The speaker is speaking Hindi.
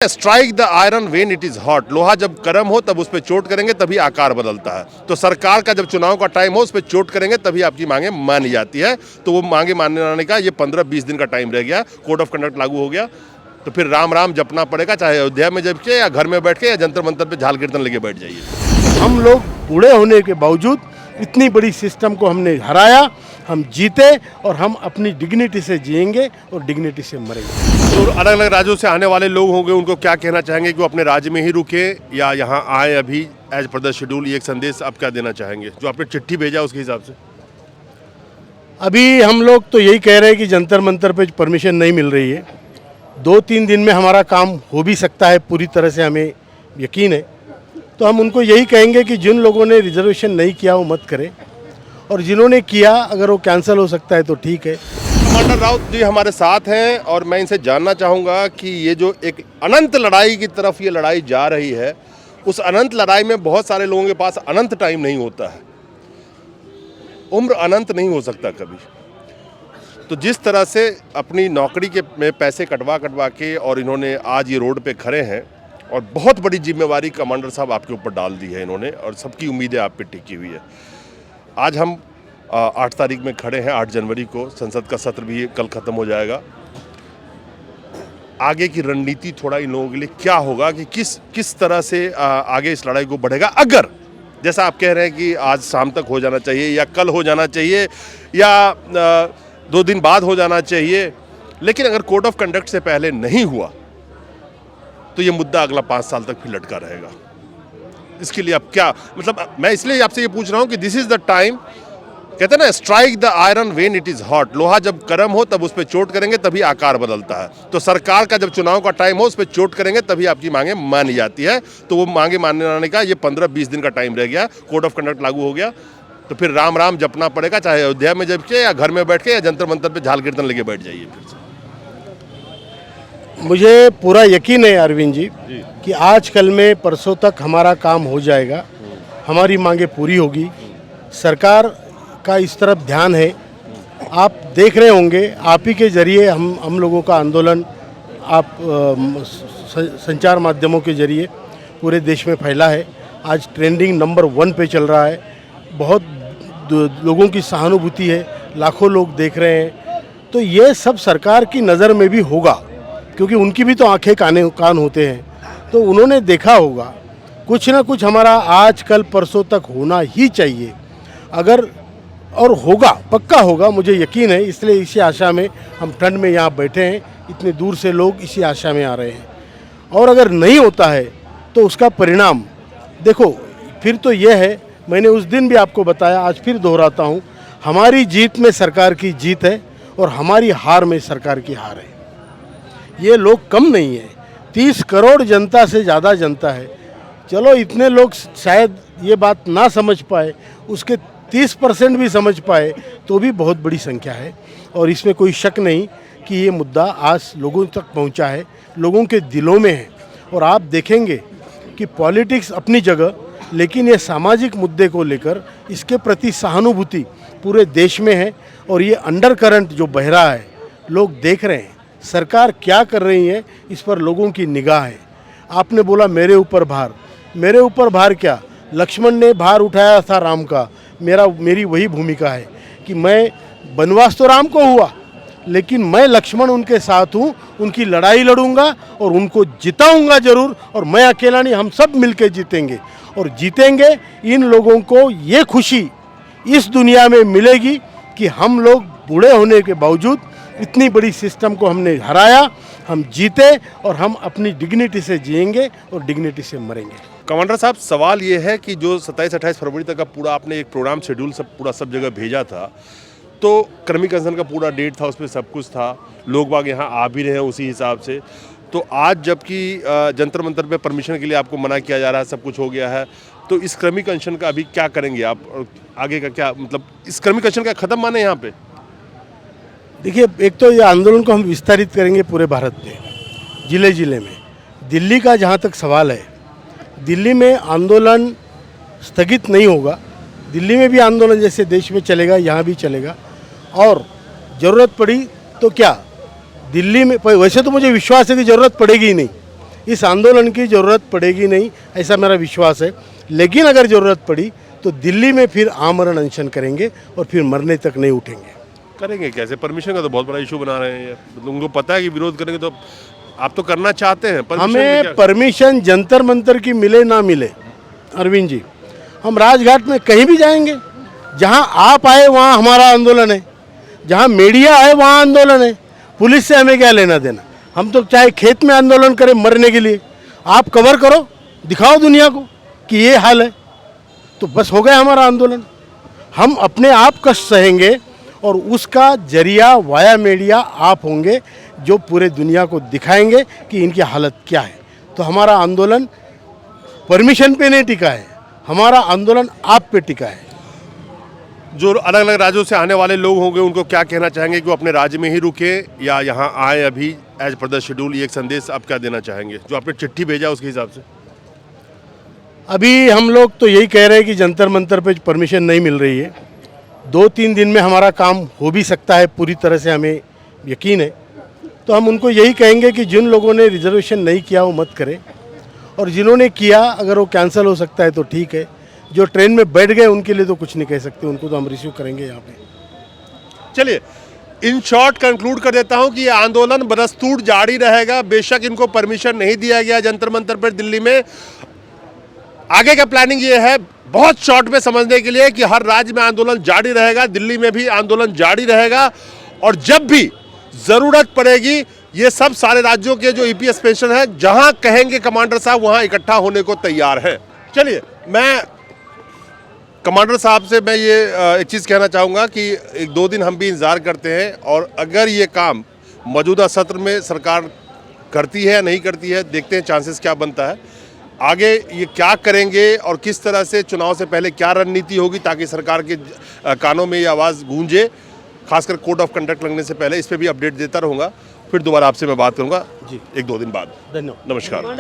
Strike the iron when it is hot. लोहा जब गर्म हो तब उस पर चोट करेंगे तभी आकार बदलता है। तो सरकार का जब चुनाव का टाइम हो उस पर चोट करेंगे तभी आपकी मांगे मानी जाती है। तो वो मांगे मानने का ये 15-20 दिन का टाइम रह गया। कोड ऑफ कंडक्ट लागू हो गया तो फिर राम राम जपना पड़ेगा, चाहे अयोध्या में जप के या घर में बैठ के या जंतर मंतर पे झाल कीर्तन लेके बैठ जाइए। हम लोग बूढ़े होने के बावजूद इतनी बड़ी सिस्टम को हमने हराया, हम जीते और हम अपनी डिग्निटी से जिएंगे और डिग्निटी से मरेंगे। तो अलग अलग राज्यों से आने वाले लोग होंगे, उनको क्या कहना चाहेंगे कि वो अपने राज्य में ही रुके या यहाँ आए अभी एज पर द शेड्यूल? ये एक संदेश आप क्या देना चाहेंगे जो आपने चिट्ठी भेजा उसके हिसाब से? अभी हम लोग तो यही कह रहे हैं कि जंतर मंतर पे परमिशन नहीं मिल रही है। 2-3 दिन में हमारा काम हो भी सकता है, पूरी तरह से हमें यकीन है। तो हम उनको यही कहेंगे कि जिन लोगों ने रिजर्वेशन नहीं किया वो मत करें, और जिन्होंने किया अगर वो कैंसिल हो सकता है तो ठीक है। कमांडर राउत जी हमारे साथ हैं और मैं इनसे जानना चाहूँगा कि ये जो एक अनंत लड़ाई की तरफ ये लड़ाई जा रही है, उस अनंत लड़ाई में बहुत सारे लोगों के पास अनंत टाइम नहीं होता है। उम्र अनंत नहीं हो सकता कभी। तो जिस तरह से अपनी नौकरी के में पैसे कटवा के और इन्होंने आज ये रोड पे खड़े हैं और बहुत बड़ी जिम्मेवारी कमांडर साहब आपके ऊपर डाल दी है इन्होंने, और सबकी उम्मीदें आप पे टिकी हुई है। आज हम 8 तारीख में खड़े हैं, 8 जनवरी को संसद का सत्र भी कल ख़त्म हो जाएगा। आगे की रणनीति थोड़ा इन लोगों के लिए क्या होगा कि किस तरह से आगे इस लड़ाई को बढ़ेगा? अगर जैसा आप कह रहे हैं कि आज शाम तक हो जाना चाहिए या कल हो जाना चाहिए या 2 दिन बाद हो जाना चाहिए, लेकिन अगर कोड ऑफ कंडक्ट से पहले नहीं हुआ तो ये मुद्दा अगला 5 साल तक फिर लटका रहेगा। इसके लिए आप क्या, मतलब मैं इसलिए आपसे ये पूछ रहा हूँ कि दिस इज द टाइम। कहते हैं ना, strike the iron when it is hot. लोहा जब गर्म हो तब उस पर चोट करेंगे तभी आकार बदलता है। तो सरकार का जब चुनाव का टाइम हो उस पर चोट करेंगे तभी आपकी मांगे मानी जाती है। तो वो मांगे मानने का ये 15-20 दिन का टाइम रह गया। कोड ऑफ कंडक्ट लागू हो गया तो फिर राम राम जपना पड़ेगा, चाहे अयोध्या में जप के या घर में बैठ के या जंतर मंतर पे झाल कीर्तन लेके बैठ जाइए फिर से। मुझे पूरा यकीन है अरविंद जी कि आज कल में परसों तक हमारा काम हो जाएगा, हमारी मांगे पूरी होगी। सरकार का इस तरफ ध्यान है। आप देख रहे होंगे, आप ही के जरिए हम लोगों का आंदोलन आप संचार माध्यमों के जरिए पूरे देश में फैला है। आज ट्रेंडिंग नंबर 1 पे चल रहा है। बहुत लोगों की सहानुभूति है, लाखों लोग देख रहे हैं। तो ये सब सरकार की नज़र में भी होगा, क्योंकि उनकी भी तो आंखें कान होते हैं। तो उन्होंने देखा होगा कुछ ना कुछ हमारा आज कल परसों तक होना ही चाहिए। अगर और होगा, पक्का होगा, मुझे यकीन है। इसलिए इसी आशा में हम ठंड में यहाँ बैठे हैं, इतने दूर से लोग इसी आशा में आ रहे हैं। और अगर नहीं होता है तो उसका परिणाम देखो फिर तो ये है, मैंने उस दिन भी आपको बताया, आज फिर दोहराता हूँ, हमारी जीत में सरकार की जीत है और हमारी हार में सरकार की हार है। ये लोग कम नहीं है, 30 करोड़ जनता से ज़्यादा जनता है। चलो इतने लोग शायद ये बात ना समझ पाए, उसके 30% भी समझ पाए तो भी बहुत बड़ी संख्या है। और इसमें कोई शक नहीं कि ये मुद्दा आज लोगों तक पहुंचा है, लोगों के दिलों में है। और आप देखेंगे कि पॉलिटिक्स अपनी जगह, लेकिन ये सामाजिक मुद्दे को लेकर इसके प्रति सहानुभूति पूरे देश में है। और ये अंडर करंट जो बह रहा है, लोग देख रहे हैं सरकार क्या कर रही है, इस पर लोगों की निगाह है। आपने बोला मेरे ऊपर भार, मेरे ऊपर भार क्या? लक्ष्मण ने भार उठाया था राम का। मेरी वही भूमिका है कि मैं, वनवास तो राम को हुआ लेकिन मैं लक्ष्मण उनके साथ हूँ, उनकी लड़ाई लड़ूंगा और उनको जिताऊंगा ज़रूर। और मैं अकेला नहीं, हम सब मिलके जीतेंगे और जीतेंगे। इन लोगों को ये खुशी इस दुनिया में मिलेगी कि हम लोग बूढ़े होने के बावजूद इतनी बड़ी सिस्टम को हमने हराया, हम जीते और हम अपनी डिग्निटी से जिएंगे और डिग्निटी से मरेंगे। कमांडर साहब, सवाल ये है कि जो 27-28 फरवरी तक का पूरा आपने एक प्रोग्राम शेड्यूल सब जगह भेजा था, तो कर्मी कंसर्न का पूरा डेट था, उसमें सब कुछ था, लोग बाग यहाँ आ भी रहे हैं उसी हिसाब से। तो आज जबकि जंतर मंतर पे परमिशन के लिए आपको मना किया जा रहा है, सब कुछ हो गया है, तो इस कर्मी कंसर्न का अभी क्या करेंगे आप? आगे का क्या, मतलब इस कर्मी कंसर्न का ख़त्म माने यहाँ पे? देखिए, एक तो ये आंदोलन को हम विस्तारित करेंगे पूरे भारत में, ज़िले ज़िले में। दिल्ली का जहाँ तक सवाल है, दिल्ली में आंदोलन स्थगित नहीं होगा। दिल्ली में भी आंदोलन जैसे देश में चलेगा, यहाँ भी चलेगा। और ज़रूरत पड़ी तो क्या, दिल्ली में, वैसे तो मुझे विश्वास है कि ज़रूरत पड़ेगी ही नहीं, इस आंदोलन की ज़रूरत पड़ेगी नहीं, ऐसा मेरा विश्वास है। लेकिन अगर ज़रूरत पड़ी तो दिल्ली में फिर आमरण अनशन करेंगे और फिर मरने तक नहीं उठेंगे। करेंगे कैसे? परमिशन का तो बहुत बड़ा इशू बना रहे हैं ये। मतलब उनको पता है कि विरोध करेंगे तो आप तो करना चाहते हैं, परमिशन में हमें क्या? परमिशन जंतर मंतर की मिले ना मिले अरविंद जी, हम राजघाट में कहीं भी जाएंगे। जहां आप आए वहां हमारा आंदोलन है, जहां मीडिया आए वहां आंदोलन है। पुलिस से हमें क्या लेना देना? हम तो चाहे खेत में आंदोलन करें मरने के लिए, आप कवर करो, दिखाओ दुनिया को कि ये हाल है, तो बस हो गया हमारा आंदोलन। हम अपने आप कष्ट सहेंगे और उसका जरिया वाया मीडिया आप होंगे जो पूरे दुनिया को दिखाएंगे कि इनकी हालत क्या है। तो हमारा आंदोलन परमिशन पे नहीं टिका है, हमारा आंदोलन आप पे टिका है। जो अलग अलग राज्यों से आने वाले लोग होंगे उनको क्या कहना चाहेंगे कि वो अपने राज्य में ही रुके या यहाँ आए अभी एज पर द शेड्यूल? ये एक संदेश आप क्या देना चाहेंगे जो आपने चिट्ठी भेजा उसके हिसाब से? अभी हम लोग तो यही कह रहे हैं कि जंतर मंतर पे परमिशन नहीं मिल रही है। 2-3 दिन में हमारा काम हो भी सकता है, पूरी तरह से हमें यकीन है। तो हम उनको यही कहेंगे कि जिन लोगों ने रिजर्वेशन नहीं किया वो मत करें, और जिन्होंने किया अगर वो कैंसिल हो सकता है तो ठीक है। जो ट्रेन में बैठ गए उनके लिए तो कुछ नहीं कह सकते, उनको तो हम रिसीव करेंगे यहाँ पे। चलिए, इन शॉर्ट कंक्लूड कर देता हूं कि ये आंदोलन बदस्तूर जारी रहेगा। बेशक इनको परमिशन नहीं दिया गया जंतर मंतर पर दिल्ली में। आगे का प्लानिंग ये है बहुत शॉर्ट में समझने के लिए कि हर राज्य में आंदोलन जारी रहेगा, दिल्ली में भी आंदोलन जारी रहेगा, और जब भी जरूरत पड़ेगी ये सब सारे राज्यों के जो ईपीएस पेंशन है जहां कहेंगे कमांडर साहब वहां इकट्ठा होने को तैयार है। चलिए, मैं कमांडर साहब से मैं ये एक चीज़ कहना चाहूँगा कि 1-2 दिन हम भी इंतज़ार करते हैं, और अगर ये काम मौजूदा सत्र में सरकार करती है या नहीं करती है, देखते हैं चांसेस क्या बनता है। आगे ये क्या करेंगे और किस तरह से चुनाव से पहले क्या रणनीति होगी ताकि सरकार के कानों में ये आवाज़ गूंजे, खासकर कोड ऑफ कंडक्ट लगने से पहले, इस पर भी अपडेट देता रहूँगा। फिर दोबारा आपसे मैं बात करूँगा जी 1-2 दिन बाद। धन्यवाद। नमस्कार।